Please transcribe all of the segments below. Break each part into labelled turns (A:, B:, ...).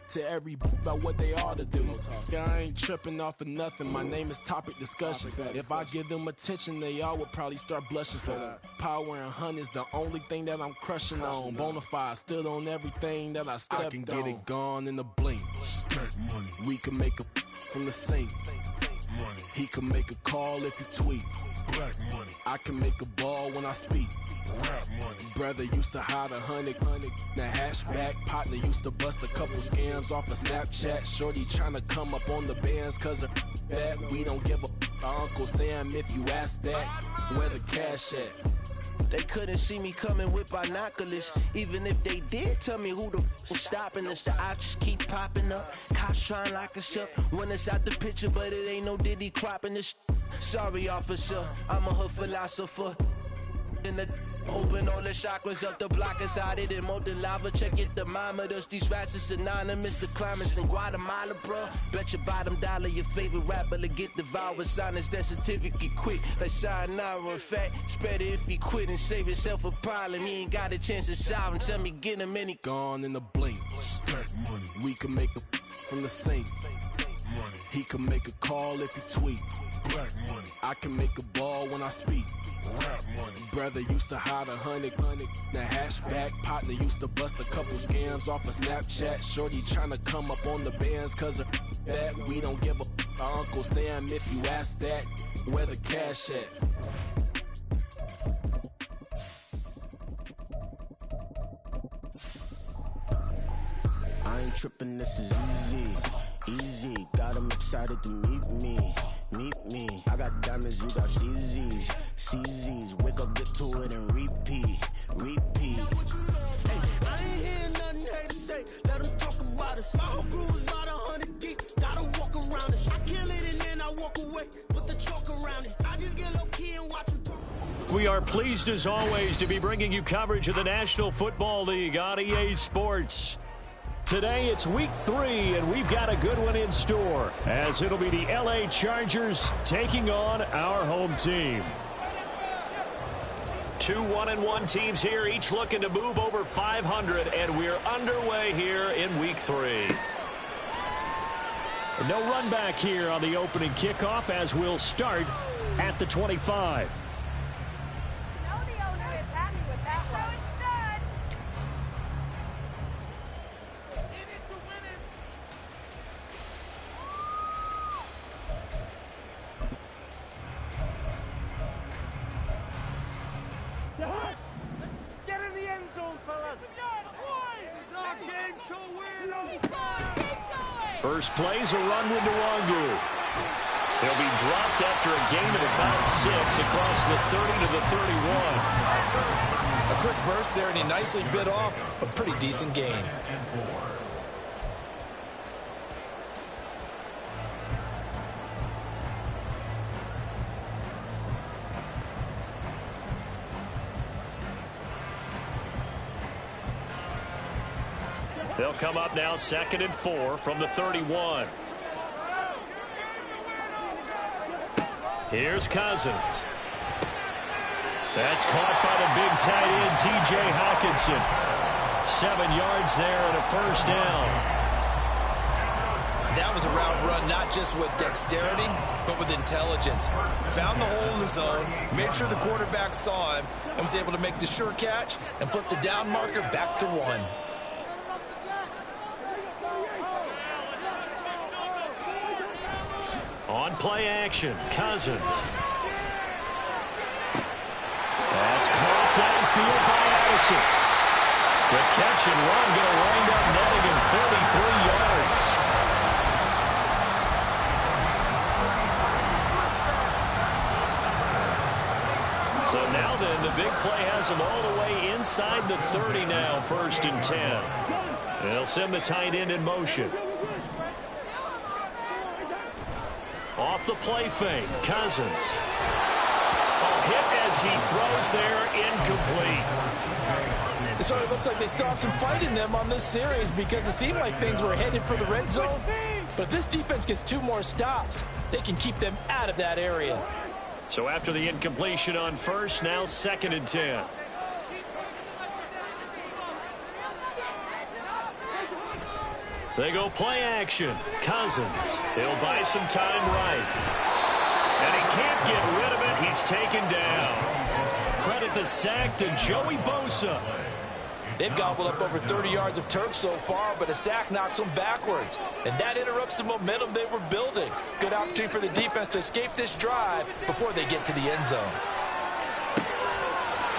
A: to every about what they ought to do. I ain't tripping off of nothing. My name is Topic Discussion. If I give them attention, they all would probably start blushing. So power and hunt is the only thing that I'm crushing on. Bonafide, stood on everything that I stepped on. I can get it gone in the blink. Money. We can make a from the sink. Money. He can make a call if he tweet. Black money. I can make a ball when I speak. Rap money. Brother used to hide 100. The hashback partner used to bust a couple scams off of Snapchat. Shorty tryna come up on the bands cause of that. We don't give a Uncle Sam if you ask that. Where the cash at?
B: They couldn't see me coming with binoculars. Even if they did, tell me who the was stopping us. The options keep popping up. Cops trying to lock us up. When it's out the picture, but it ain't no Diddy cropping this. Sorry, officer, I'm a hood philosopher. In the open all the chakras up the block inside it and molten lava. Check your thermometers. These rats is anonymous. The climates in Guatemala, bro. Bet your bottom dollar your favorite rapper to get devoured. Sign his death certificate quick. Like sayonara. In fact, it's better if he quit and save himself a problem. He ain't got a chance to solve him. Tell me get him any
A: gone in the blink. Stack money. We can make a from the sink. Money. He can make a call if he tweet. Black money. I can make a ball when I speak. Rap money. Brother used to hide 100. The hashback partner used to bust a couple scams off of Snapchat. Shorty tryna come up on the bands cause of that. We don't give a Uncle Sam if you ask that. Where the cash at?
B: I ain't tripping, this is easy. Easy, got them excited to meet me. I got diamonds, you got CZs. Wake up, get to it and repeat. Hey, I ain't hearing nothing hate to say. Let them talk about us. My whole crew is about 100 deep. Gotta walk around it. I kill it and then I walk away. Put the chalk around it. I just get low key and watch them talk.
C: We are pleased as always to be bringing you coverage of the National Football League on EA Sports. Today it's week 3, and we've got a good one in store, as it'll be the LA Chargers taking on our home team. 2 1-1 teams here, each looking to move over 500, and we're underway here in week 3. No run back here on the opening kickoff, as we'll start at the 25.
D: Get in the end zone, fellas. It's our game to win.
C: First play's a run with Nwangu. He'll be dropped after a gain of about 6 across the 30 to the 31.
E: A quick burst there, and he nicely bit off a pretty decent gain.
C: They'll come up now 2nd and 4 from the 31. Here's Cousins. That's caught by the big tight end, T.J. Hawkinson. 7 yards there and a first down.
E: That was a route run, not just with dexterity, but with intelligence. Found the hole in the zone, made sure the quarterback saw him, and was able to make the sure catch and flip the down marker back to 1.
C: On play action, Cousins. That's caught downfield by Addison. The catch and run going to wind up netting him 33 yards. So now then, the big play has him all the way inside the 30 now, 1st and 10. They'll send the tight end in motion. Off the play fake, Cousins. Hit as he throws there, incomplete.
E: It sort of looks like they stopped some fight in them on this series because it seemed like things were headed for the red zone. But if this defense gets 2 more stops, they can keep them out of that area.
C: So after the incompletion on 1st, now 2nd and 10. They go play action. Cousins. He'll buy some time right. And he can't get rid of it. He's taken down. Credit the sack to Joey Bosa.
E: They've gobbled up over 30 yards of turf so far, but a sack knocks them backwards. And that interrupts the momentum they were building. Good opportunity for the defense to escape this drive before they get to the end zone.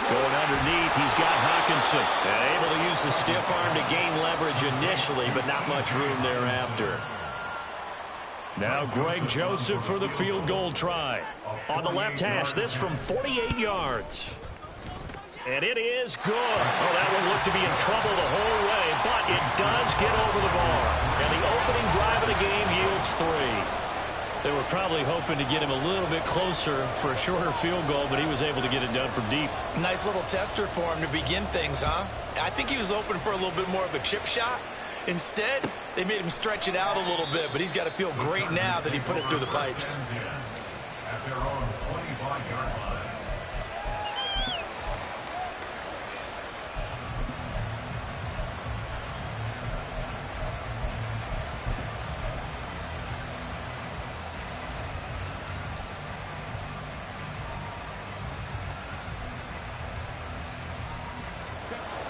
C: Going underneath, he's got Hawkinson. And able to use the stiff arm to gain leverage initially, but not much room thereafter. Now Greg Joseph for the field goal try. On the left hash, this from 48 yards. And it is good. Oh, that one looked to be in trouble the whole way, but it does get over the bar. And the opening drive of the game yields 3. They were probably hoping to get him a little bit closer for a shorter field goal, but he was able to get it done from deep.
E: Nice little tester for him to begin things, huh? I think he was open for a little bit more of a chip shot. Instead, they made him stretch it out a little bit, but he's got to feel great now that he put it through the pipes.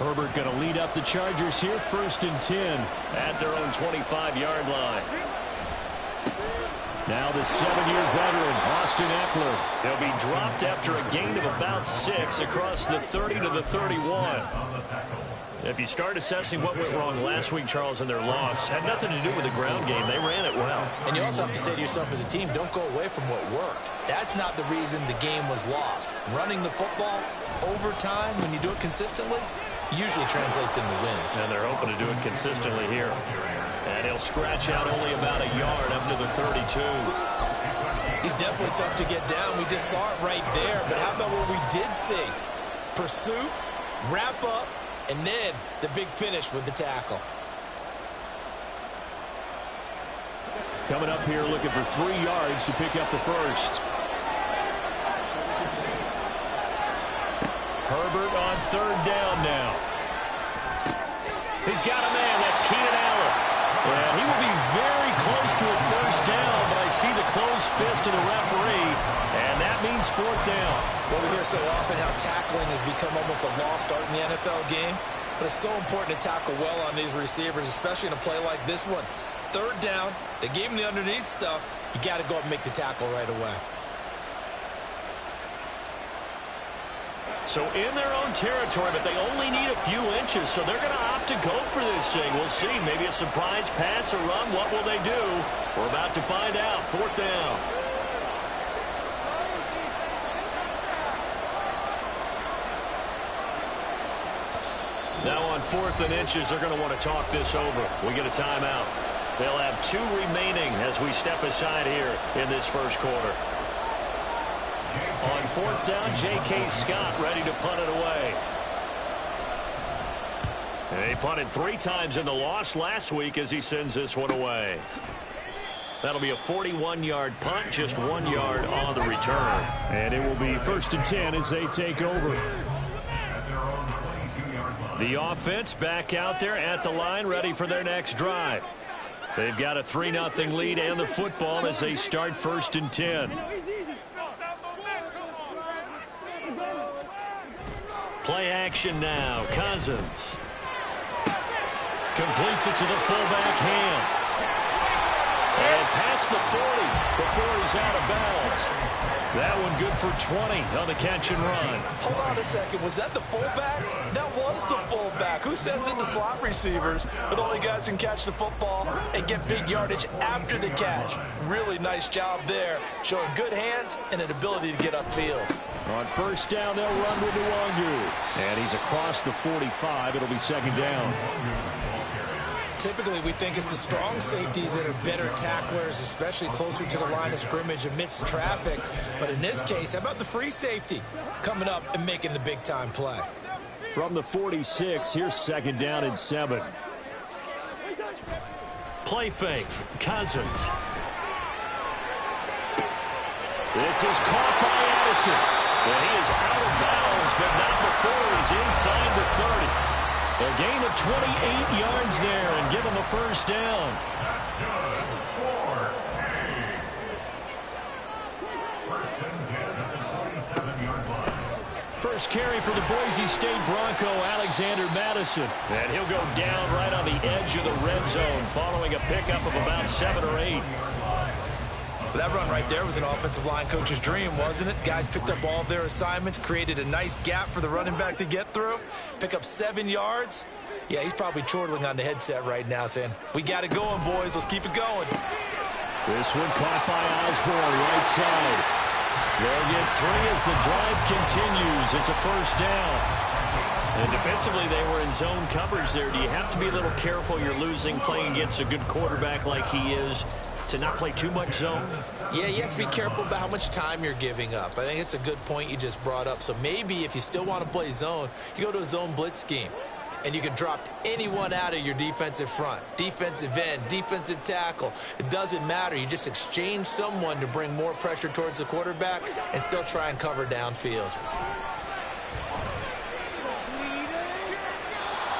C: Herbert going to lead up the Chargers here, 1st and 10 at their own 25-yard line. Now the 7-year veteran, Austin Eckler. He'll be dropped after a gain of about 6 across the 30 to the 31. If you start assessing what went wrong last week, Charles, in their loss, had nothing to do with the ground game. They ran it well.
E: And you also have to say to yourself as a team, don't go away from what worked. That's not the reason the game was lost. Running the football over time, when you do it consistently, usually translates into wins.
C: And they're hoping to do it consistently here. And he'll scratch out only about a yard up to the 32.
E: He's definitely tough to get down. We just saw it right there. But how about what we did see? Pursuit, wrap up, and then the big finish with the tackle.
C: Coming up here looking for 3 yards to pick up the first. Herbert on 3rd down now. He's got a man. That's Keenan Allen. And he will be very close to a 1st down, but I see the closed fist of the referee, and that means 4th down.
E: Well, we hear so often how tackling has become almost a lost art in the NFL game, but it's so important to tackle well on these receivers, especially in a play like this one. 3rd down, they gave him the underneath stuff. You got to go up and make the tackle right away.
C: So in their own territory, but they only need a few inches, so they're going to opt to go for this thing. We'll see. Maybe a surprise pass or run. What will they do? We're about to find out. 4th down. Now on 4th and inches, they're going to want to talk this over. We get a timeout. They'll have 2 remaining as we step aside here in this first quarter. On 4th down, J.K. Scott ready to punt it away. And he punted 3 times in the loss last week as he sends this one away. That'll be a 41-yard punt, just 1 yard on the return. And it will be 1st and 10 as they take over. The offense back out there at the line, ready for their next drive. They've got a 3-0 lead and the football as they start 1st and 10. Play action now. Cousins completes it to the fullback Ham. And past the 40 before he's out of bounds. That one good for 20 on the catch and run.
E: Hold on a second. Was that the fullback? That was the fullback. Who says it to slot receivers? But only guys can catch the football and get big yardage after the catch. Really nice job there. Showing good hands and an ability to get upfield.
C: On 1st down, they'll run with Nwangu. And he's across the 45. It'll be 2nd down.
E: Typically, we think it's the strong safeties that are better tacklers, especially closer to the line of scrimmage amidst traffic. But in this case, how about the free safety coming up and making the big-time play?
C: From the 46, here's 2nd down and 7. Play fake. Cousins. This is caught by Addison. And he is out of bounds, but not before he's inside the 30. A gain of 28 yards there and give them a first down.
F: That's good for First and 10 at the 27-yard line.
C: First carry for the Boise State Bronco, Alexander Madison. And he'll go down right on the edge of the red zone following a pickup of about 7 or 8.
E: That run right there was an offensive line coach's dream, wasn't it? Guys picked up all of their assignments, created a nice gap for the running back to get through, pick up 7 yards. Yeah, he's probably chortling on the headset right now saying, we got it going, boys. Let's keep it going.
C: This one caught by Osborne, right side. They'll get 3 as the drive continues. It's a first down. And defensively, they were in zone coverage there. Do you have to be a little careful? You're losing playing against a good quarterback like he is to not play too much zone?
E: Yeah, you have to be careful about how much time you're giving up. I think it's a good point you just brought up. So maybe if you still want to play zone, you go to a zone blitz scheme. And you can drop anyone out of your defensive front, defensive end, defensive tackle. It doesn't matter. You just exchange someone to bring more pressure towards the quarterback and still try and cover downfield.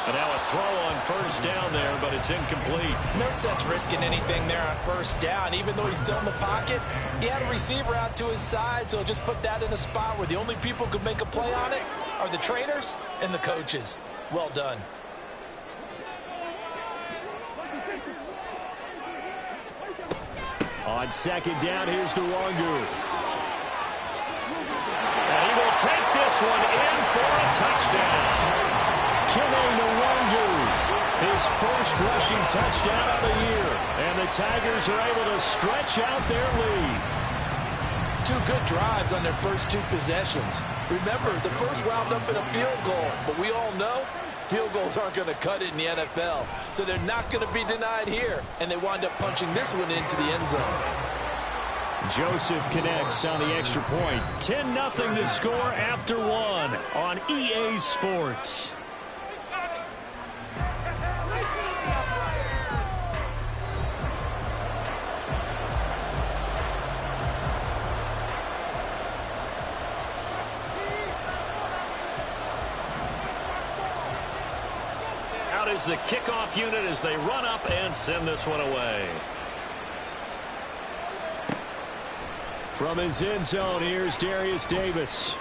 C: And now a throw on first down there, but it's incomplete.
E: No sense risking anything there on first down. Even though he's still in the pocket, he had a receiver out to his side, so just put that in a spot where the only people who could make a play on it are the trainers and the coaches. Well done.
C: On second down, here's Nwangu. And he will take this one in for a touchdown. Kene Nwangu, his first rushing touchdown of the year. And the Tigers are able to stretch out their lead.
E: 2 good drives on their first 2 possessions. Remember, the first wound up in a field goal, but we all know field goals aren't going to cut it in the NFL, so they're not going to be denied here, and they wind up punching this one into the end zone.
C: Joseph connects on the extra point. 10-0 to score after 1 on EA Sports. Is the kickoff unit as they run up and send this one away. From his end zone, here's Darius Davis.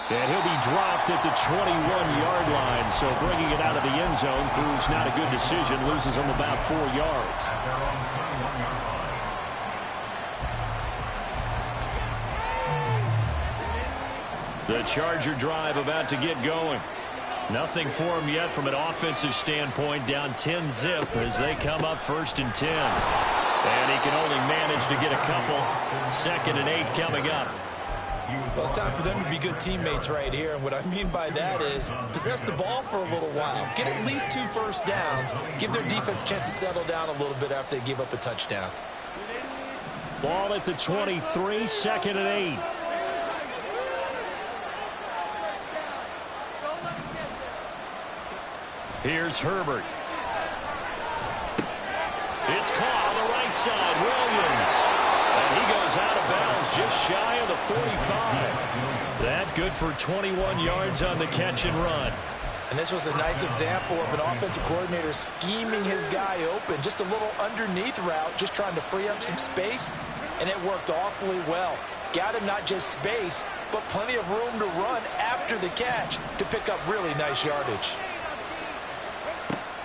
C: And he'll be dropped at the 21-yard line, so bringing it out of the end zone proves not a good decision, loses him about 4 yards. The Charger drive about to get going. Nothing for him yet from an offensive standpoint, down 10-zip as they come up 1st and 10. And he can only manage to get a couple. 2nd and 8 coming up.
E: Well, it's time for them to be good teammates right here. And what I mean by that is possess the ball for a little while. Get at least 2 first downs. Give their defense a chance to settle down a little bit after they give up a touchdown.
C: Ball at the 23, 2nd and 8. Here's Herbert. It's caught on the right side. Williams. And he goes out of bounds just shy of the 45. That good for 21 yards on the catch and run.
E: And this was a nice example of an offensive coordinator scheming his guy open. Just a little underneath route, just trying to free up some space. And it worked awfully well. Got him not just space, but plenty of room to run after the catch to pick up really nice yardage.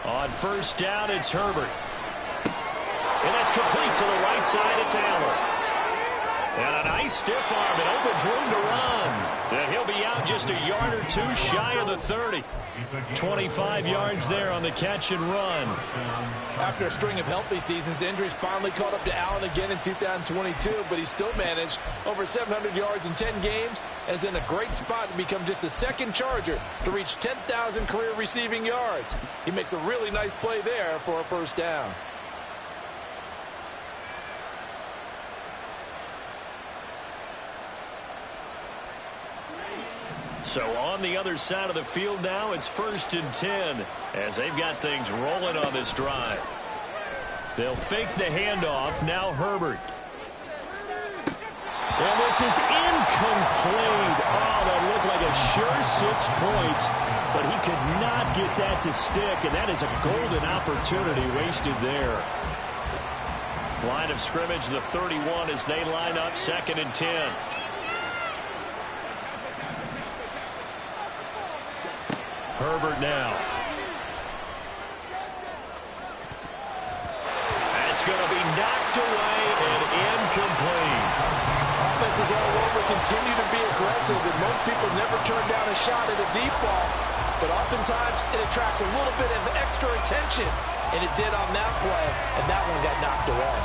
C: On first down, it's Herbert. And that's complete to the right side. It's Allen. And a nice stiff arm. It opens room to run. And he'll be out just a yard or 2 shy of the 30. 25 yards there on the catch and run.
E: After a string of healthy seasons, injuries finally caught up to Allen again in 2022, but he still managed over 700 yards in 10 games and is in a great spot to become just the 2nd Charger to reach 10,000 career receiving yards. He makes a really nice play there for a first down.
C: So on the other side of the field now, it's 1st and 10 as they've got things rolling on this drive. They'll fake the handoff. Now Herbert. And this is incomplete. Oh, that looked like a sure 6 points. but he could not get that to stick, and that is a golden opportunity wasted there. Line of scrimmage, the 31 as they line up 2nd and 10. Herbert now. That's going to be knocked away and incomplete.
G: Offenses all over continue to be aggressive, and most people never turn down a shot at a deep ball. But oftentimes it attracts a little bit of extra attention, and it did on that play, and that one got knocked away.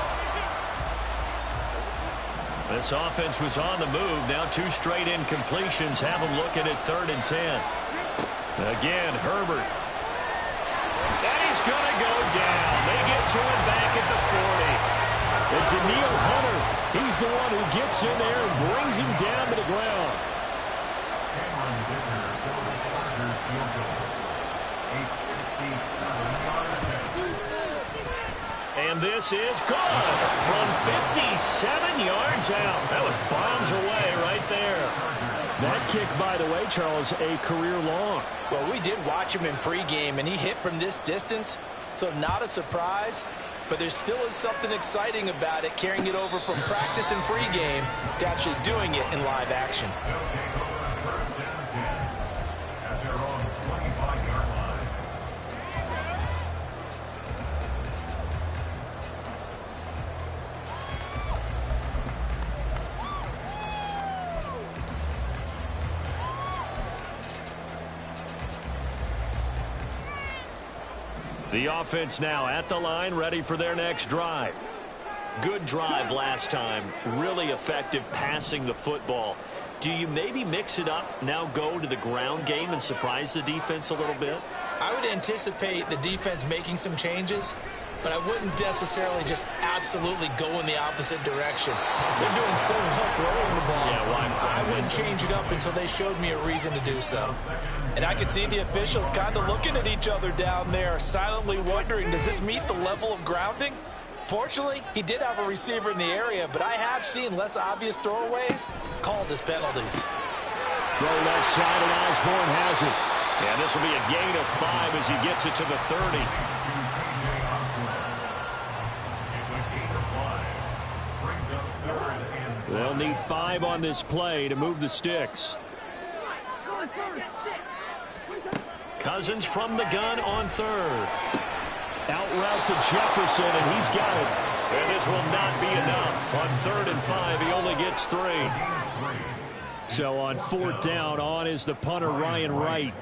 C: This offense was on the move. Now 2 straight incompletions have them looking at 3rd and 10. Again, Herbert. And he's going to go down. They get to him back at the 40. And Daniil Hunter, he's the one who gets in there and brings him down to the ground. And this is good from 57 yards out. That was bombs away right there. That kick, by the way, Charles, a career long.
E: Well, we did watch him in pregame, and he hit from this distance, so not a surprise. But there still is something exciting about it, carrying it over from practice and pregame to actually doing it in live action.
C: The offense now at the line, ready for their next drive. Good drive last time. Really effective passing the football. Do you maybe mix it up, now go to the ground game and surprise the defense a little bit?
E: I would anticipate the defense making some changes, but I wouldn't necessarily just absolutely go in the opposite direction. They're doing so well throwing the ball.
C: Yeah,
E: I wouldn't change it up until they showed me a reason to do so.
G: And I could see the officials kind of looking at each other down there, silently wondering, does this meet the level of grounding? Fortunately, he did have a receiver in the area, but I have seen less obvious throwaways called as penalties.
C: Throw left side, and Osborne has it. And this will be a gain of 5 as he gets it to the 30. They'll need 5 on this play to move the sticks. Cousins from the gun on 3rd. Out route to Jefferson, and he's got it. And this will not be enough. On 3rd and 5, he only gets 3. So on 4th down, on is the punter, Ryan Wright.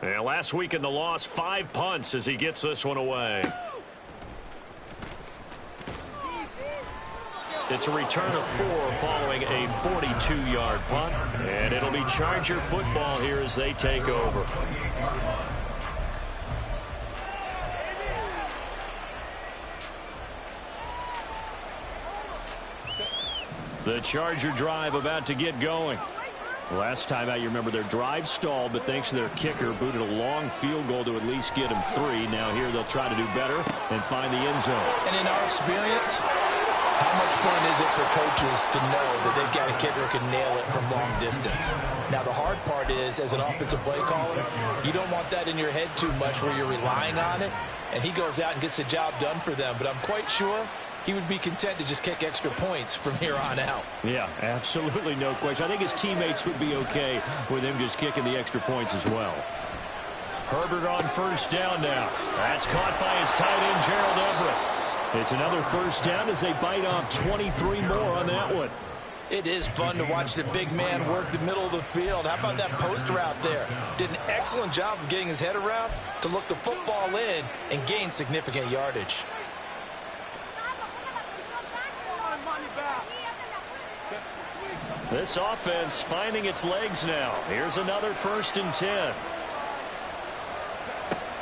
C: And last week in the loss, 5 punts as he gets this one away. It's a return of 4 following a 42-yard punt. And it'll be Charger football here as they take over. The Charger drive about to get going. Last time out, you remember their drive stalled, but thanks to their kicker, booted a long field goal to at least get them 3. Now here they'll try to do better and find the end zone.
E: And in our experience, how much fun is it for coaches to know that they've got a kicker who can nail it from long distance? Now, the hard part is, as an offensive play caller, you don't want that in your head too much where you're relying on it, and he goes out and gets the job done for them. But I'm quite sure he would be content to just kick extra points from here on out.
C: Yeah, absolutely no question. I think his teammates would be okay with him just kicking the extra points as well. Herbert on 1st down now. That's caught by his tight end, Gerald Everett. It's another 1st down as they bite off 23 more on that one.
G: It is fun to watch the big man work the middle of the field. How about that post route there? Did an excellent job of getting his head around to look the football in and gain significant yardage.
C: This offense finding its legs now. Here's another 1st and 10.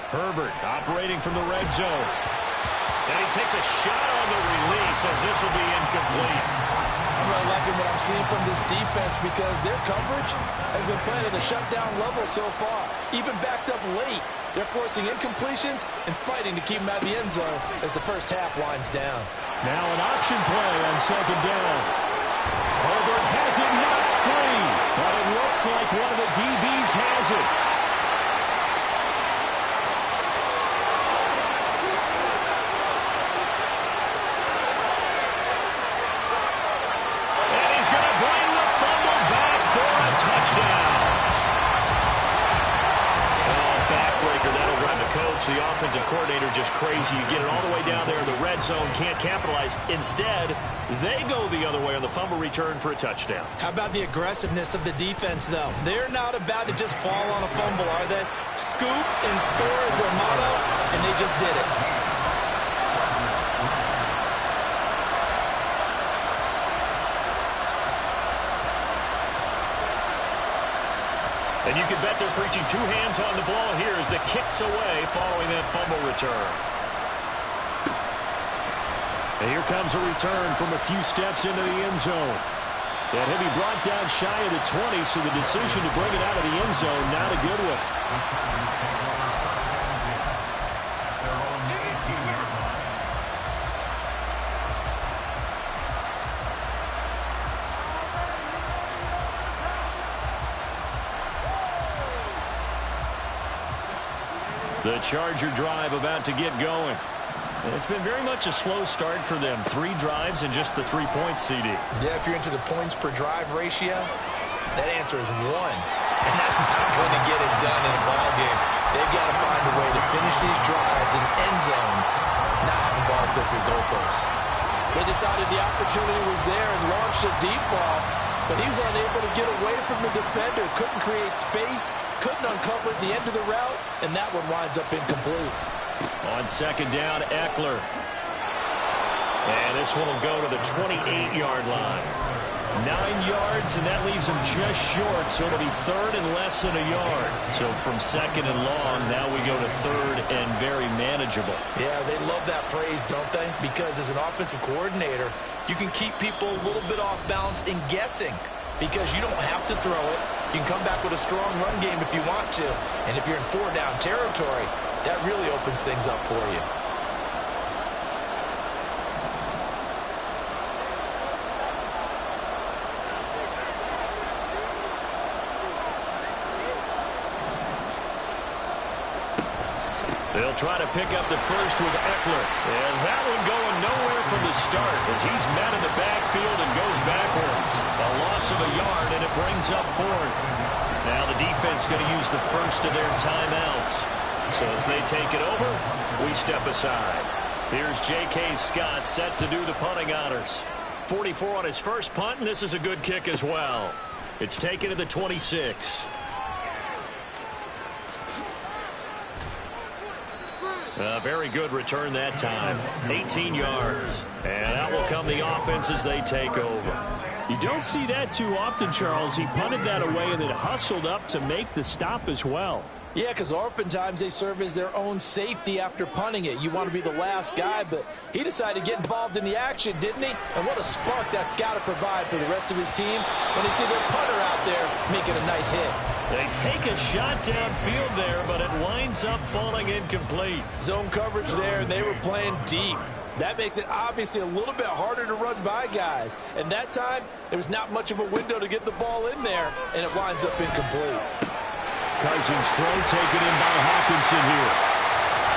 C: Herbert operating from the red zone. And he takes a shot on the release as this will be incomplete.
E: I'm really liking what I'm seeing from this defense because their coverage has been playing at a shutdown level so far. Even backed up late, they're forcing incompletions and fighting to keep them out of the end zone as the first half winds down.
C: Now an option play on second down. Herbert has it knocked free, but it looks like one of the DBs has it. And he's going to bring the fumble back for a touchdown. Backbreaker, that'll drive the coach, the offensive coordinator, just crazy. You get it all the way down there in the red zone, can't capitalize. Instead, they go the other way on the fumble return for a touchdown.
E: How about the aggressiveness of the defense, though? They're not about to just fall on a fumble, are they? Scoop and score is their motto, and they just did it.
C: And you can bet they're preaching two hands on the ball here as the kick's away following that fumble return. And here comes a return from a few steps into the end zone. That he'll be brought down shy of the 20, so the decision to bring it out of the end zone, not a good one. The Charger drive about to get going. It's been very much a slow start for them. 3 drives and just the 3 points, CD.
E: Yeah, if you're into the points per drive ratio, that answer is 1. And that's not going to get it done in a ball game. They've got to find a way to finish these drives in end zones, not having balls go through goalposts.
G: They decided the opportunity was there and launched a deep ball, but he was unable to get away from the defender, couldn't create space, couldn't uncover the end of the route, and that one winds up incomplete.
C: On second down, Eckler. And this one will go to the 28-yard line. 9 yards, and that leaves him just short, so it'll be third and less than a yard. So from second and long, now we go to third and very manageable.
E: Yeah, they love that phrase, don't they? Because as an offensive coordinator, you can keep people a little bit off balance and guessing because you don't have to throw it. You can come back with a strong run game if you want to. And if you're in 4-down territory, that really opens things up for you.
C: They'll try to pick up the first with Eckler. And that one going nowhere from the start as he's met in the backfield and goes backwards. A loss of a yard, and it brings up fourth. Now the defense going to use the first of their timeouts. So as they take it over, we step aside. Here's J.K. Scott set to do the punting honors. 44 on his first punt, and this is a good kick as well. It's taken to the 26. A very good return that time. 18 yards. And out will come the offense as they take over.
H: You don't see that too often, Charles. He punted that away and then hustled up to make the stop as well.
G: Yeah, because oftentimes they serve as their own safety after punting it. You want to be the last guy, but he decided to get involved in the action, didn't he? And what a spark that's got to provide for the rest of his team when they see their punter out there making a nice hit.
C: They take a shot downfield there, but it winds up falling incomplete.
G: Zone coverage there, and they were playing deep. That makes it obviously a little bit harder to run by guys. And that time, there was not much of a window to get the ball in there, and it winds up incomplete.
C: Cousins' throw taken in by Hawkinson here.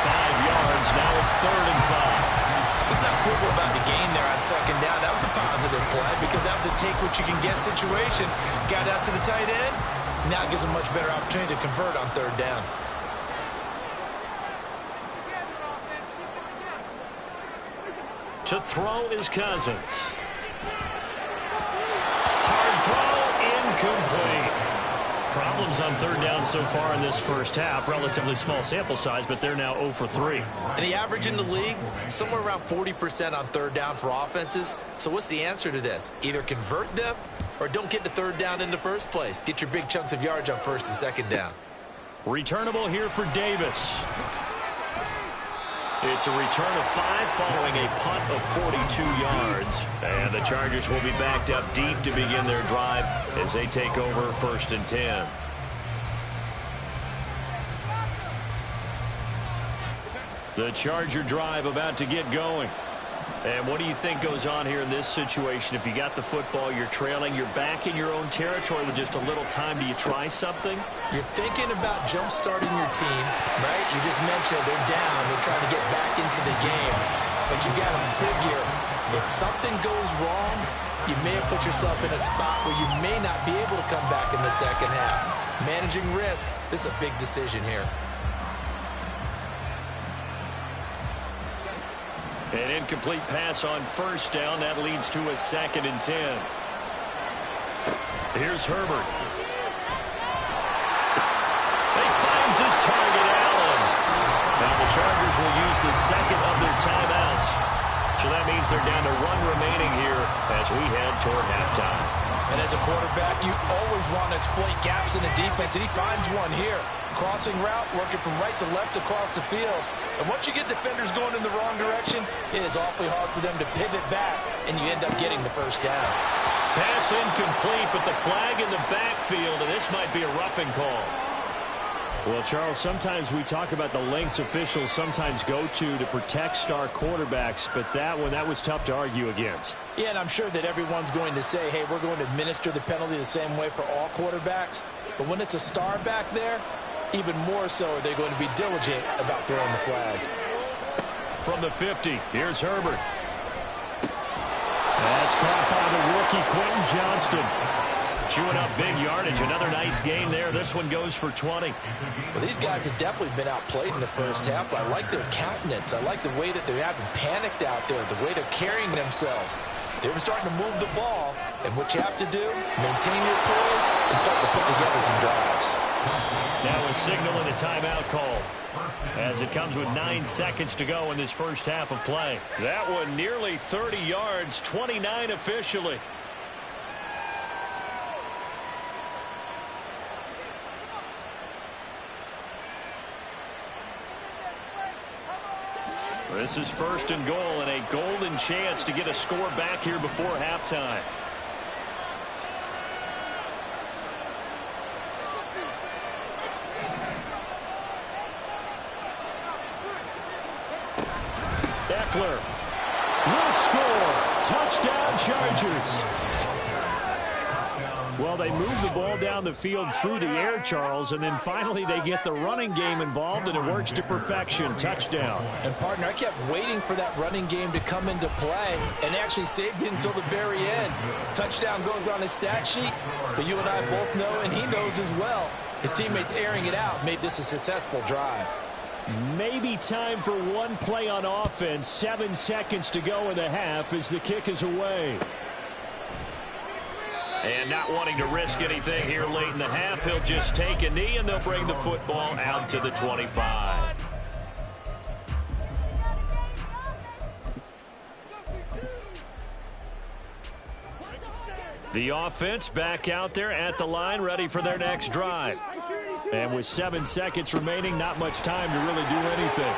C: 5 yards, now it's 3rd and 5.
E: Let's not quibble about the gain there on second down. That was a positive play because that was a take-what-you-can-get situation. Got out to the tight end. Now it gives them a much better opportunity to convert on 3rd down.
C: To throw is Cousins. Hard throw, incomplete. Problems on 3rd down so far in this first half. Relatively small sample size, but they're now 0 for 3.
E: And the average in the league, somewhere around 40% on 3rd down for offenses. So what's the answer to this? Either convert them or don't get to 3rd down in the first place. Get your big chunks of yards on 1st and 2nd down.
C: Returnable here for Davis. It's a return of 5 following a punt of 42 yards. And the Chargers will be backed up deep to begin their drive as they take over 1st and 10. The Charger drive about to get going. And what do you think goes on here in this situation? If you got the football, you're trailing, you're back in your own territory with just a little time. Do you try something?
E: You're thinking about jump-starting your team, right? You just mentioned they're down. They're trying to get back into the game. But you got to figure, if something goes wrong, you may have put yourself in a spot where you may not be able to come back in the second half. Managing risk, this is a big decision here.
C: An incomplete pass on first down. That leads to a 2nd and 10. Here's Herbert. He finds his target, Allen. Now the Chargers will use the 2nd of their timeouts. So that means they're down to 1 remaining here as we head toward halftime.
G: And as a quarterback, you always want to exploit gaps in the defense, and he finds one here. Crossing route, working from right to left across the field. And once you get defenders going in the wrong direction, it is awfully hard for them to pivot back, and you end up getting the first down.
C: Pass incomplete, but the flag in the backfield, and this might be a roughing call. Well, Charles, sometimes we talk about the lengths officials sometimes go to protect star quarterbacks, but that one, that was tough to argue against.
G: Yeah, and I'm sure that everyone's going to say, hey, we're going to administer the penalty the same way for all quarterbacks. But when it's a star back there, even more so are they going to be diligent about throwing the flag.
C: From the 50, here's Herbert. That's caught by the rookie Quentin Johnston. Chewing up big yardage. Another nice gain there. This one goes for 20.
G: Well, these guys have definitely been outplayed in the first half, but I like their countenance. I like the way that they haven't panicked out there, the way they're carrying themselves. They were starting to move the ball, and what you have to do, maintain your poise and start to put together some drives.
C: Now a signal and a timeout call as it comes with 9 seconds to go in this first half of play. That one nearly 30 yards, 29 officially. This is 1st and goal and a golden chance to get a score back here before halftime. Eckler will score. Touchdown, Chargers. Well, they move the ball down the field through the air, Charles, and then finally they get the running game involved, and it works to perfection. Touchdown.
G: And, partner, I kept waiting for that running game to come into play and actually saved it until the very end. Touchdown goes on his stat sheet, but you and I both know, and he knows as well, his teammates airing it out made this a successful drive.
C: Maybe time for one play on offense. 7 seconds to go in the half as the kick is away. And not wanting to risk anything here late in the half, he'll just take a knee and they'll bring the football out to the 25. The offense back out there at the line, ready for their next drive. And with 7 seconds remaining, not much time to really do anything.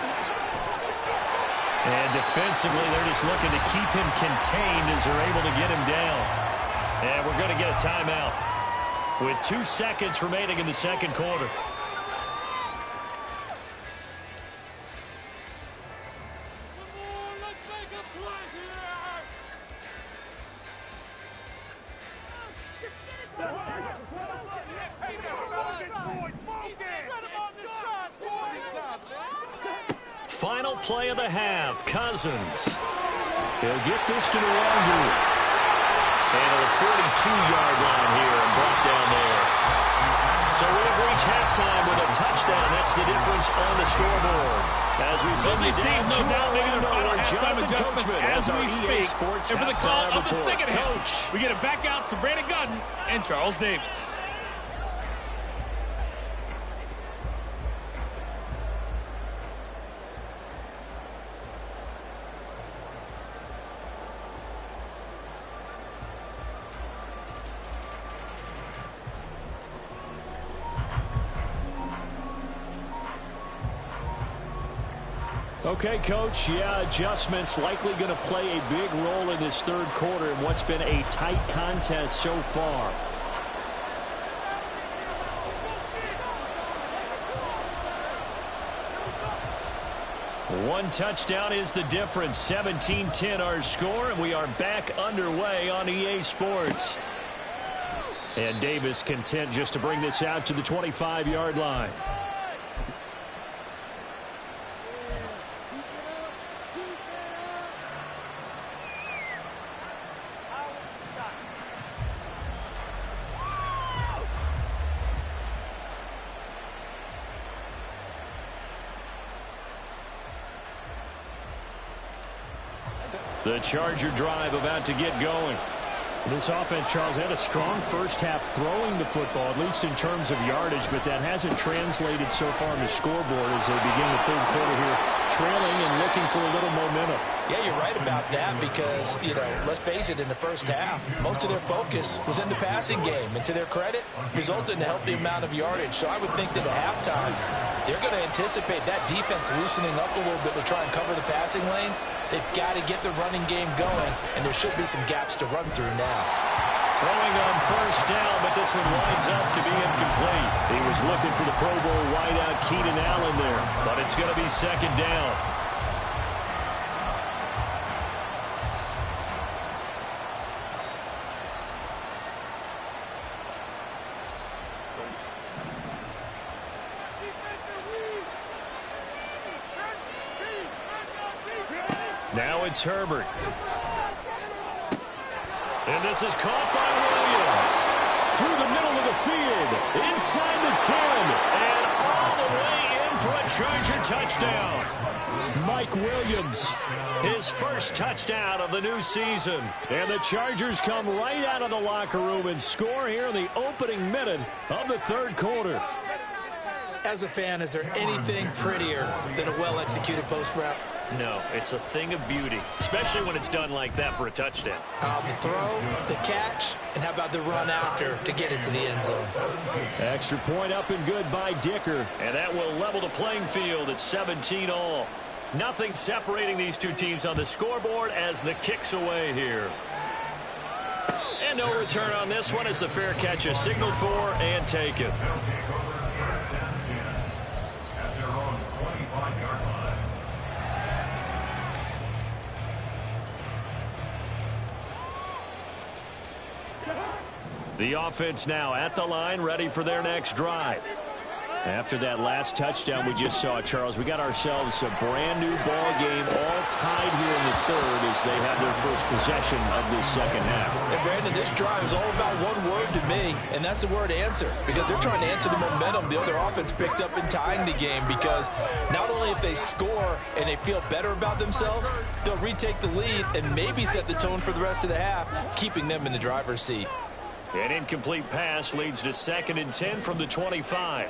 C: And defensively, they're just looking to keep him contained as they're able to get him down. And we're going to get a timeout with 2 seconds remaining in the second quarter. Final play of the half, Cousins. He'll get this to the Wazoo. And a 42-yard line here and brought down there. So we have reached halftime with a touchdown. That's the difference on the scoreboard. As we see these teams, no doubt making their final halftime adjustments as we speak. And for the call of the second half, we get it back out to Brandon Gutton and Charles Davis. Okay, Coach, yeah, adjustments likely going to play a big role in this third quarter in what's been a tight contest so far. One touchdown is the difference. 17-10 our score, and we are back underway on EA Sports. And Davis content just to bring this out to the 25-yard line. The Charger drive about to get going.
H: This offense, Charles, had a strong first half throwing the football, at least in terms of yardage, but that hasn't translated so far on the scoreboard as they begin the third quarter here, trailing and looking for a little momentum.
G: Yeah, you're right about that because, let's face it, in the first half, most of their focus was in the passing game. And to their credit, resulted in a healthy amount of yardage. So I would think that at halftime, they're going to anticipate that defense loosening up a little bit to try and cover the passing lanes. They've got to get the running game going, and there should be some gaps to run through now.
C: Throwing on first down, but this one winds up to be incomplete. He was looking for the Pro Bowl wideout Keenan Allen there, but it's going to be second down. Now it's Herbert. And this is caught by Williams. Through the middle of the field. Inside the 10. And all the way in for a Charger touchdown. Mike Williams. His first touchdown of the new season. And the Chargers come right out of the locker room and score here in the opening minute of the third quarter.
G: As a fan, is there anything prettier than a well-executed post route?
C: No, it's a thing of beauty, especially when it's done like that for a touchdown.
G: The throw, the catch, and how about the run after to get it to the end zone?
C: Extra point up and good by Dicker. And that will level the playing field at 17-all. Nothing separating these two teams on the scoreboard as the kick's away here. And no return on this one as the fair catch is signaled for and taken. The offense now at the line, ready for their next drive. After that last touchdown we just saw, Charles, we got ourselves a brand-new ball game, all tied here in the third as they have their first possession of this second half.
G: And Brandon, this drive is all about one word to me, and that's the word answer, because they're trying to answer the momentum the other offense picked up in tying the game, because not only if they score and they feel better about themselves, they'll retake the lead and maybe set the tone for the rest of the half, keeping them in the driver's seat.
C: An incomplete pass leads to 2nd and 10 from the 25.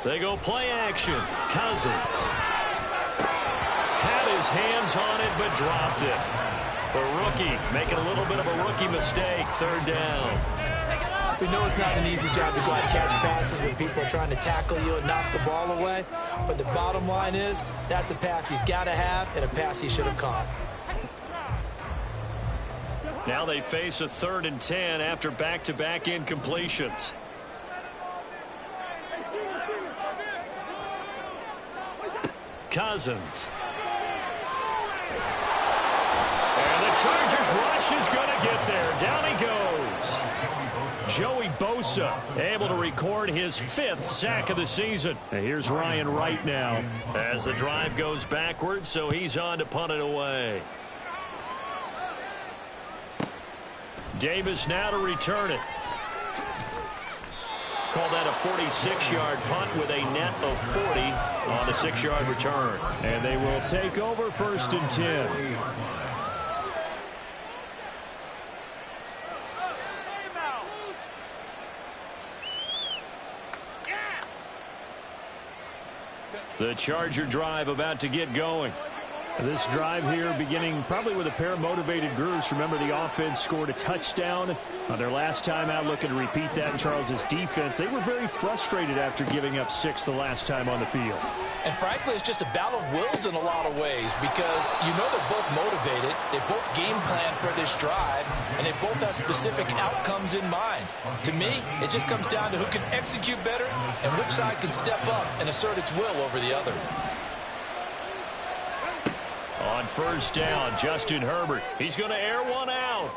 C: They go play action. Cousins had his hands on it but dropped it. The rookie making a little bit of a rookie mistake. Third down.
G: We know it's not an easy job to go out and catch passes when people are trying to tackle you and knock the ball away. But the bottom line is that's a pass he's got to have and a pass he should have caught.
C: Now they face a 3rd and 10 after back-to-back incompletions. Cousins. And the Chargers rush is going to get there. Down he goes. Joey Bosa able to record his 5th sack of the season. And here's Ryan Wright now as the drive goes backwards, so he's on to punt it away. Davis now to return it. Call that a 46-yard punt with a net of 40 on a 6-yard return. And they will take over 1st and 10. The Charger drive about to get going. This drive here beginning probably with a pair of motivated groups. Remember, the offense scored a touchdown on their last time out. Looking to repeat that in Charles's defense. They were very frustrated after giving up 6 the last time on the field.
G: And frankly, it's just a battle of wills in a lot of ways because you know they're both motivated. They both game plan for this drive, and they both have specific outcomes in mind. To me, it just comes down to who can execute better and which side can step up and assert its will over the other.
C: On first down, Justin Herbert. He's going to air one out.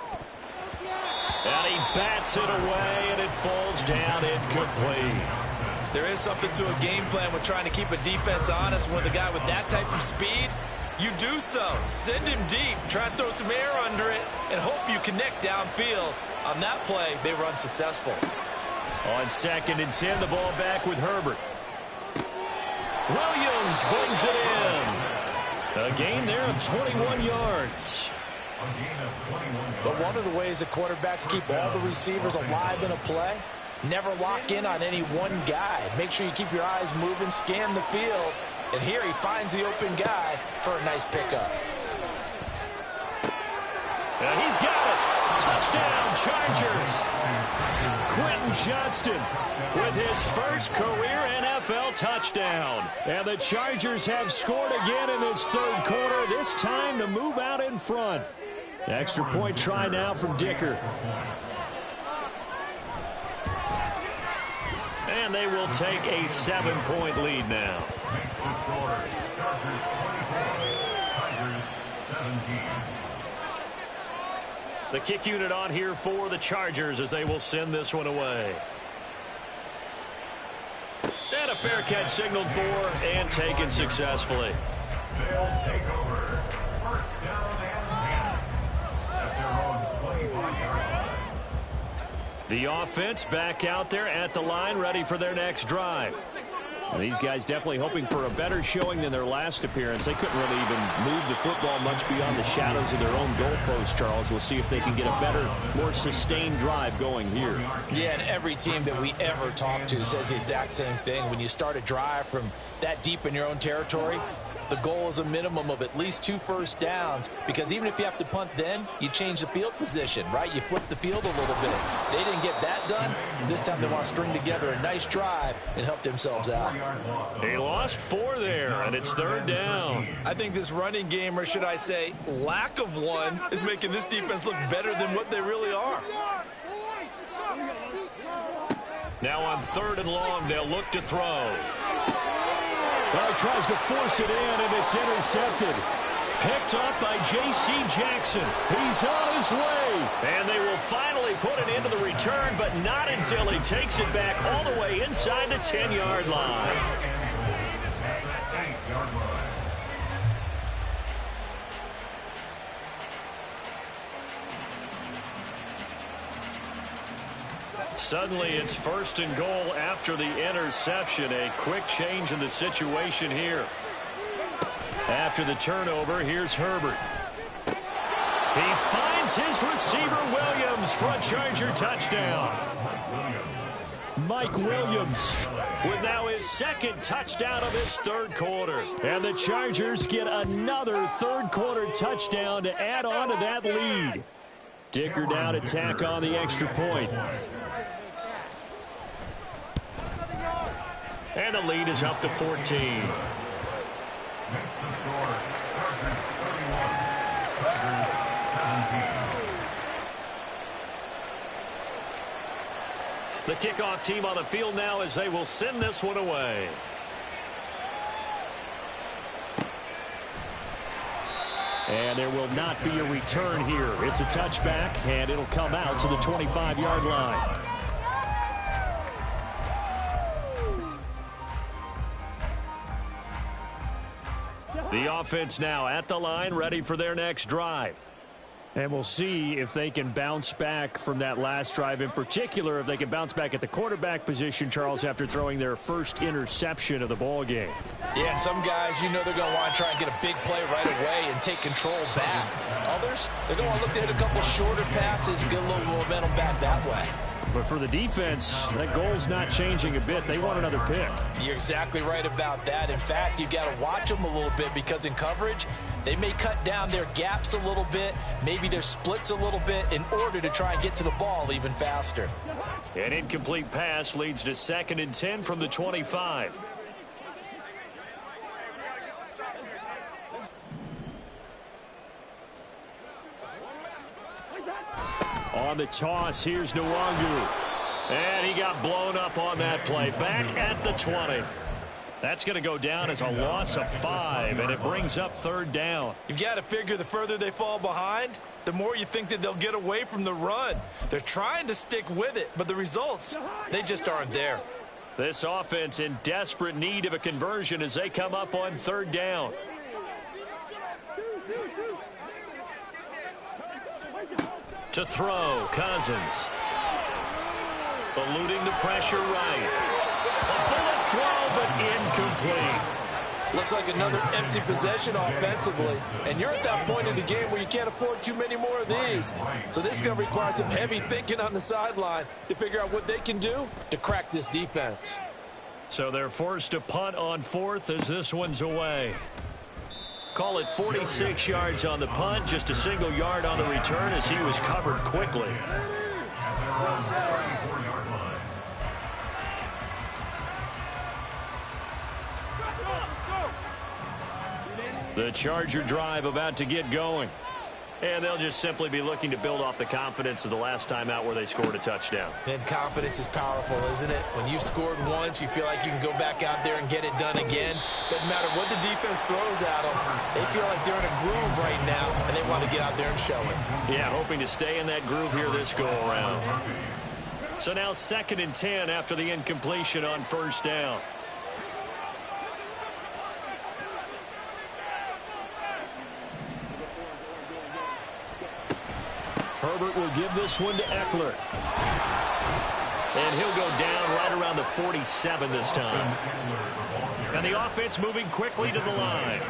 C: And he bats it away, and it falls down incomplete.
E: There is something to a game plan with trying to keep a defense honest. With a guy with that type of speed, you do so. Send him deep. Try and throw some air under it and hope you connect downfield. On that play, they were unsuccessful.
C: On 2nd and 10, the ball back with Herbert. Williams brings it in. A gain there of 21 yards.
G: But one of the ways that quarterbacks keep all the receivers alive in a play, never lock in on any one guy. Make sure you keep your eyes moving, scan the field. And here he finds the open guy for a nice pickup.
C: And he's got it. Touchdown, Chargers. Quentin Johnston with his first career NFL touchdown. And the Chargers have scored again in this third quarter, this time to move out in front. Extra point try now from Dicker. And they will take a 7-point lead now.
F: Makes the score. Chargers 24, Tigers 17.
C: The kick unit on here for the Chargers as they will send this one away. And a fair catch signaled for and taken successfully.
F: They'll take over. First down and 10 at their own 25-yard line.
C: The offense back out there at the line, ready for their next drive. And these guys definitely hoping for a better showing than their last appearance. They couldn't really even move the football much beyond the shadows of their own goalpost, Charles. We'll see if they can get a better, more sustained drive going here.
G: Yeah, and every team that we ever talk to says the exact same thing. When you start a drive from that deep in your own territory, the goal is a minimum of at least 2 first downs, because even if you have to punt then, you change the field position, right? You flip the field a little bit. They didn't get that done. This time they want to string together a nice drive and help themselves out.
C: They lost 4 there, and it's 3rd down.
E: I think this running game, or should I say lack of one, is making this defense look better than what they really are.
C: Now on 3rd and long, they'll look to throw. Well, he tries to force it in, and it's intercepted. Picked up by J.C. Jackson. He's on his way. And they will finally put it into the return, but not until he takes it back all the way inside the 10-yard line. Suddenly, it's 1st and goal after the interception. A quick change in the situation here. After the turnover, here's Herbert. He finds his receiver, Williams, for a Charger touchdown. Mike Williams with now his 2nd touchdown of this 3rd quarter. And the Chargers get another 3rd quarter touchdown to add on to that lead. Dicker down to tack on the extra point. And the lead is up to 14.
F: Makes the score. Chargers 31, Tigers 17.
C: The kickoff team on the field now as they will send this one away. And there will not be a return here. It's a touchback, and it'll come out to the 25-yard line. The offense now at the line, ready for their next drive. And we'll see if they can bounce back from that last drive, in particular if they can bounce back at the quarterback position, Charles, after throwing their first interception of the ball game.
G: Yeah, and some guys, you know they're going to want to try and get a big play right away and take control back. Others, they're going to want to look at a couple shorter passes, get a little momentum back that way.
C: But for the defense, that goal's not changing a bit. They want another pick.
G: You're exactly right about that. In fact, you've got to watch them a little bit, because in coverage, they may cut down their gaps a little bit, maybe their splits a little bit, in order to try and get to the ball even faster.
C: An incomplete pass leads to 2nd and 10 from the 25. On the toss, here's Nwangu. And he got blown up on that play. Back at the 20. That's going to go down as a loss of 5, and it brings up third down.
E: You've got to figure the further they fall behind, the more you think that they'll get away from the run. They're trying to stick with it, but the results, they just aren't there.
C: This offense in desperate need of a conversion as they come up on third down. To throw, Cousins. Eluding the pressure right. A bullet throw, but incomplete.
G: Looks like another empty possession offensively. And you're at that point in the game where you can't afford too many more of these. So this is going to require some heavy thinking on the sideline to figure out what they can do to crack this defense.
C: So they're forced to punt on fourth as this one's away. Call it 46 yards on the punt, just a single yard on the return as he was covered quickly. The Charger drive about to get going. And they'll just simply be looking to build off the confidence of the last time out where they scored a touchdown.
E: And confidence is powerful, isn't it? When you've scored once, you feel like you can go back out there and get it done again. Doesn't matter what the defense throws at them. They feel like they're in a groove right now, and they want to get out there and show it.
C: Yeah, hoping to stay in that groove here this go-around. So now 2nd and 10 after the incompletion on first down. Herbert will give this one to Eckler. And he'll go down right around the 47 this time. And the offense moving quickly to the line.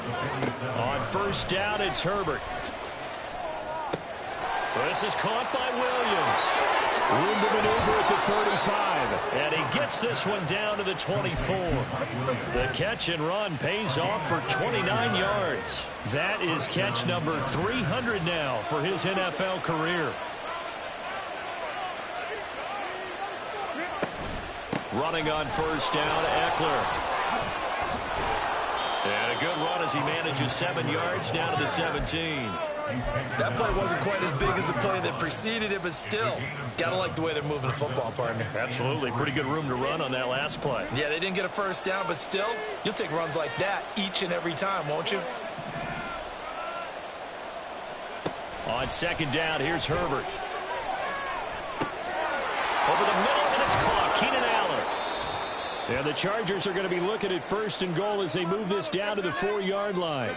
C: On first down, it's Herbert. This is caught by Williams. Room to maneuver at the 35. And he gets this one down to the 24. The catch and run pays off for 29 yards. That is catch number 300 now for his NFL career. Running on first down, Eckler. And a good run as he manages 7 yards down to the 17.
E: That play wasn't quite as big as the play that preceded it, but still, gotta like the way they're moving the football, partner.
C: Absolutely. Pretty good room to run on that last play.
E: Yeah, they didn't get a first down, but still, you'll take runs like that each and every time, won't you?
C: On second down, here's Herbert. Over the middle, and it's caught. Keenan Allen. And the Chargers are going to be looking at first and goal as they move this down to the 4-yard line.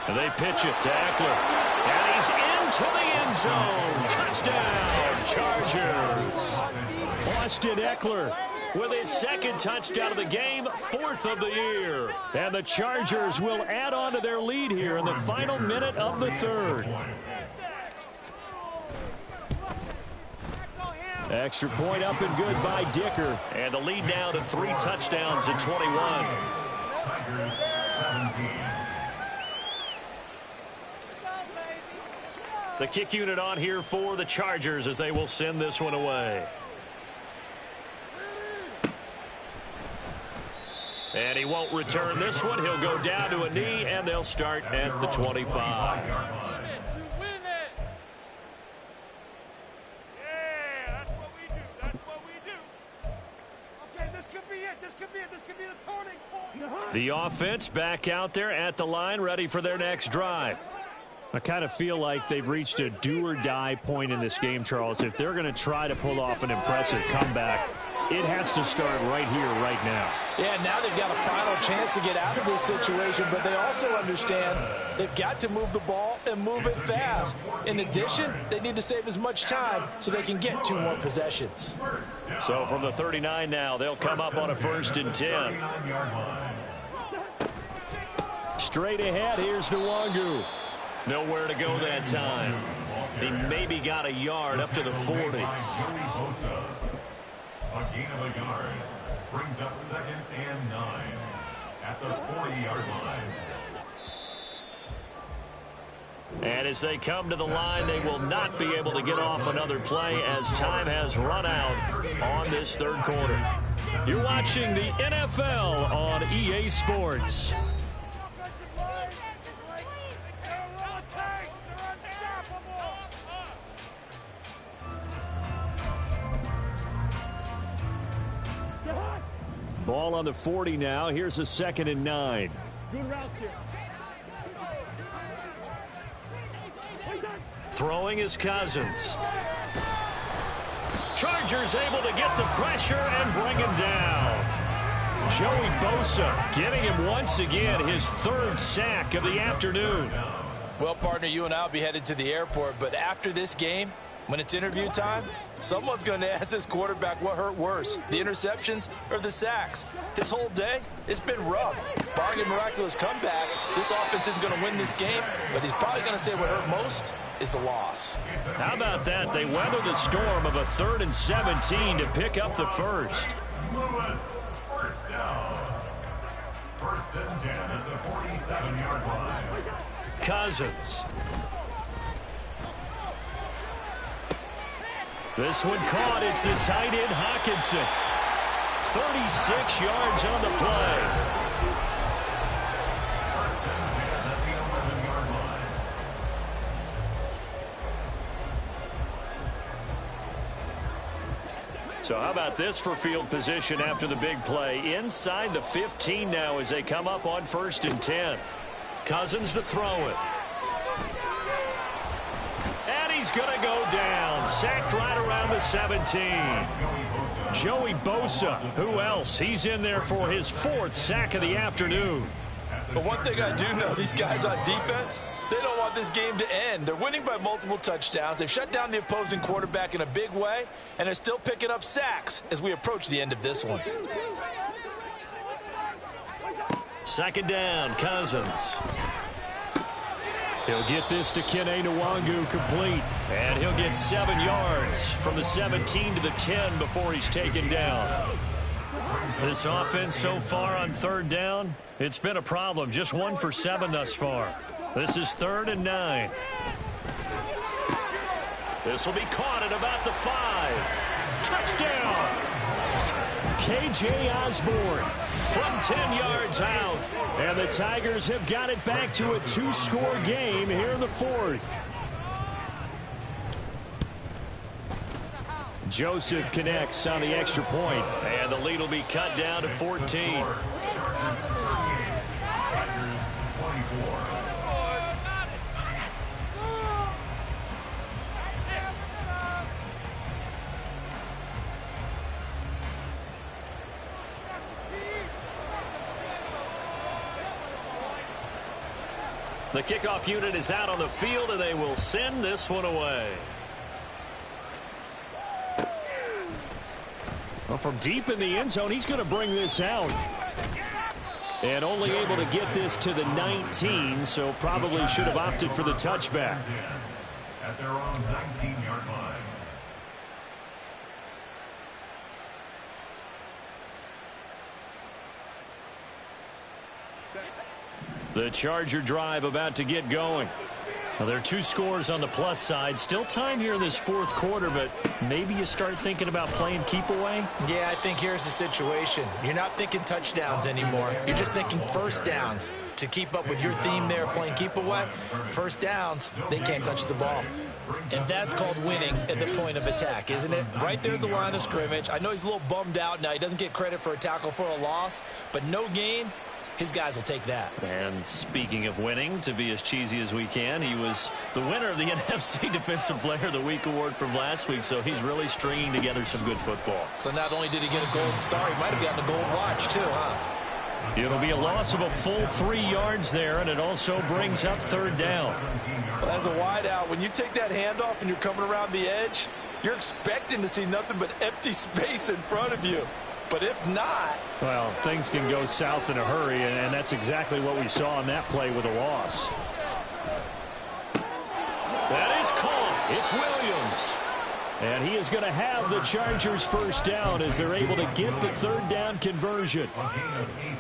C: And they pitch it to Eckler. And he's into the end zone. Touchdown, Chargers. Austin Eckler with his 2nd touchdown of the game, 4th of the year. And the Chargers will add on to their lead here in the final minute of the 3rd. Extra point up and good by Dicker. And the lead now to 3 touchdowns at 21. The kick unit on here for the Chargers as they will send this one away. And he won't return this one. He'll go down to a knee, and they'll start at the 25. The offense back out there at the line, ready for their next drive. I kind of feel like they've reached a do-or-die point in this game, Charles. If they're going to try to pull off an impressive comeback, it has to start right here, right now.
G: Yeah, now they've got a final chance to get out of this situation, but they also understand they've got to move the ball and move it fast. In addition, they need to save as much time so they can get 2 more possessions.
C: So from the 39 now, they'll come up on a 1st and 10. Straight ahead, here's Nwangu. Nowhere to go that time. He maybe got a yard up to the 40.
F: A gain of a yard brings up 2nd and 9 at the 40-yard line.
C: And as they come to the line, they will not be able to get off another play as time has run out on this third quarter. You're watching the NFL on EA Sports. Ball on the 40 now. Here's a 2nd and 9.
D: Good route here.
C: Throwing is Cousins. Chargers able to get the pressure and bring him down. Joey Bosa getting him once again, his 3rd sack of the afternoon.
E: Well, partner, you and I will be headed to the airport, but after this game, when it's interview time, someone's going to ask this quarterback what hurt worse, the interceptions or the sacks. His whole day, it's been rough. Barring a miraculous comeback, this offense isn't going to win this game, but he's probably going to say what hurt most is the loss.
C: How about that? They weather the storm of a 3rd and 17 to pick up the first.
F: Lewis, first down. 1st and 10 at the 47-yard line.
C: Cousins. This one caught. It's the tight end, Hawkinson. 36 yards on the play.
F: 1st and 10 at the 11-yard line.
C: So how about this for field position after the big play? Inside the 15 now as they come up on 1st and 10. Cousins to throw it. And he's going to go down. Sacked right around the 17. Joey Bosa. Who else? He's in there for his 4th sack of the afternoon.
E: But one thing I do know, these guys on defense, they don't want this game to end. They're winning by multiple touchdowns. They've shut down the opposing quarterback in a big way, and they're still picking up sacks as we approach the end of this one.
C: 2nd down, Cousins. He'll get this to Kene Nwangu complete. And he'll get 7 yards from the 17 to the 10 before he's taken down. This offense so far on 3rd down, it's been a problem. Just 1 for 7 thus far. This is 3rd and 9. This will be caught at about the 5. Touchdown! K.J. Osborne from 10 yards out. And the Tigers have got it back to a 2-score game here in the 4th. Joseph connects on the extra point. And the lead will be cut down to 14. The kickoff unit is out on the field, and they will send this one away. Well, from deep in the end zone, he's going to bring this out. And only able to get this to the 19, so probably should have opted for the touchback.
F: At their own 19-yard line.
C: The Charger drive about to get going. Well, there are 2 scores on the plus side. Still time here in this 4th quarter, but maybe you start thinking about playing keep away?
E: Yeah, I think here's the situation. You're not thinking touchdowns anymore. You're just thinking 1st downs. To keep up with your theme there, playing keep away, 1st downs, they can't touch the ball. And that's called winning at the point of attack, isn't it? Right there at the line of scrimmage. I know he's a little bummed out now. He doesn't get credit for a tackle for a loss, but no gain. His guys will take that.
C: And speaking of winning, to be as cheesy as we can, he was the winner of the NFC Defensive Player of the Week award from last week, so he's really stringing together some good football.
E: So not only did he get a gold star, he might have gotten a gold watch too, huh?
C: It'll be a loss of a full 3 yards there, and it also brings up 3rd down.
G: Well, as a wide out, when you take that handoff and you're coming around the edge, you're expecting to see nothing but empty space in front of you. But if not...
C: Well, things can go south in a hurry, and that's exactly what we saw on that play with a loss. That is caught. It's Williams. And he is going to have the Chargers first down as they're able to get the third down conversion.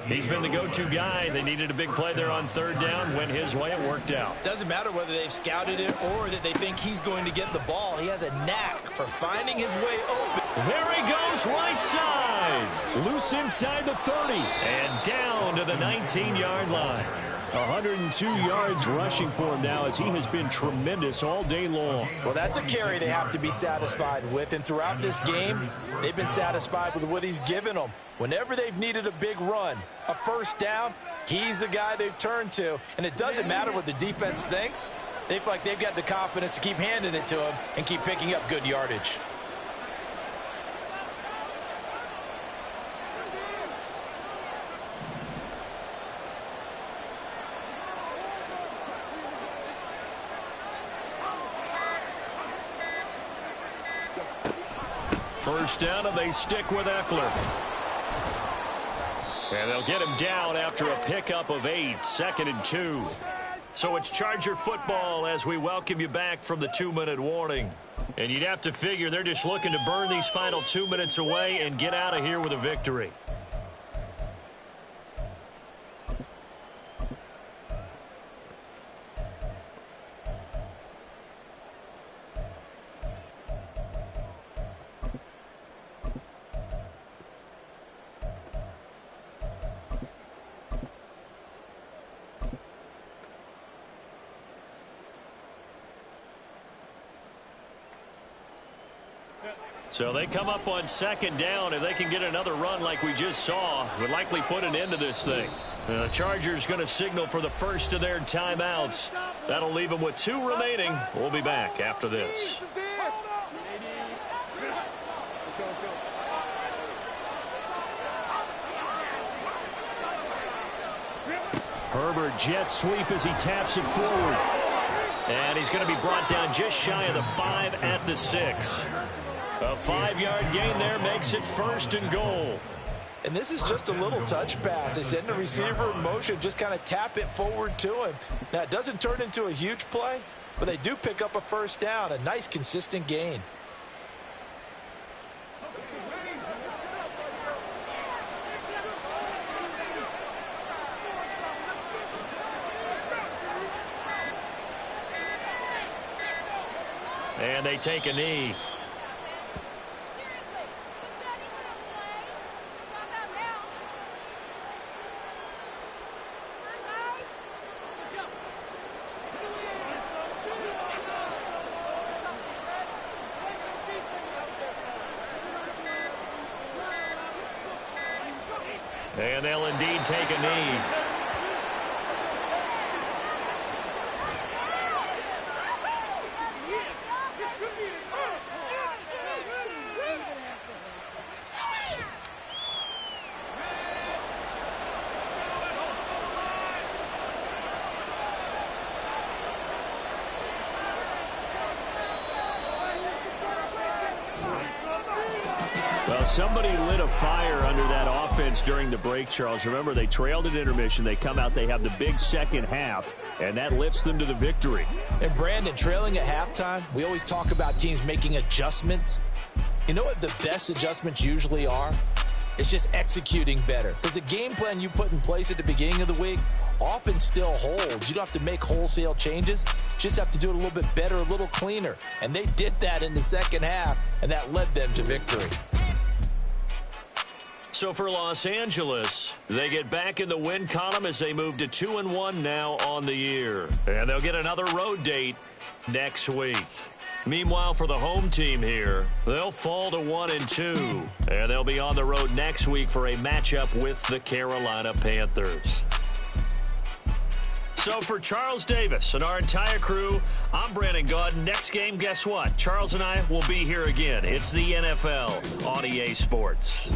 C: He's been the go-to guy. They needed a big play there on third down. Went his way. It worked out.
E: Doesn't matter whether they've scouted it or that they think he's going to get the ball. He has a knack for finding his way open.
C: There he goes, right side. Loose inside the 30 and down to the 19-yard line. 102 yards rushing for him now as he has been tremendous all day long.
G: Well, that's a carry they have to be satisfied with, and throughout this game, they've been satisfied with what he's given them. Whenever they've needed a big run, a first down, he's the guy they've turned to, and it doesn't matter what the defense thinks. They feel like they've got the confidence to keep handing it to him and keep picking up good yardage.
C: First down, and they stick with Eckler. And they'll get him down after a pickup of 8, 2nd and 2. So it's Charger football as we welcome you back from the 2-minute warning. And you'd have to figure they're just looking to burn these final 2 minutes away and get out of here with a victory. So they come up on 2nd down. If they can get another run like we just saw, would likely put an end to this thing. The Chargers going to signal for the first of their timeouts. That'll leave them with 2 remaining. We'll be back after this. Herbert jet sweep as he taps it forward. And he's going to be brought down just shy of the 5 at the 6. A 5-yard gain there makes it 1st and goal.
G: And this is just a little touch pass. They send the receiver in motion, just kind of tap it forward to him. Now, it doesn't turn into a huge play, but they do pick up a first down, a nice, consistent gain.
C: And they take a knee. And they'll indeed take a knee. Well, somebody lit a fire under that offense during the break, Charles. Remember, they trailed at intermission. They come out, they have the big second half, and that lifts them to the victory.
G: And, Brandon, trailing at halftime, we always talk about teams making adjustments. You know what the best adjustments usually are? It's just executing better. Because the game plan you put in place at the beginning of the week often still holds. You don't have to make wholesale changes. You just have to do it a little bit better, a little cleaner. And they did that in the second half, and that led them to victory.
C: So for Los Angeles, they get back in the win column as they move to 2-1 now on the year. And they'll get another road date next week. Meanwhile, for the home team here, they'll fall to 1-2. And they'll be on the road next week for a matchup with the Carolina Panthers. So for Charles Davis and our entire crew, I'm Brandon Gaudin. Next game, guess what? Charles and I will be here again. It's the NFL on EA Sports.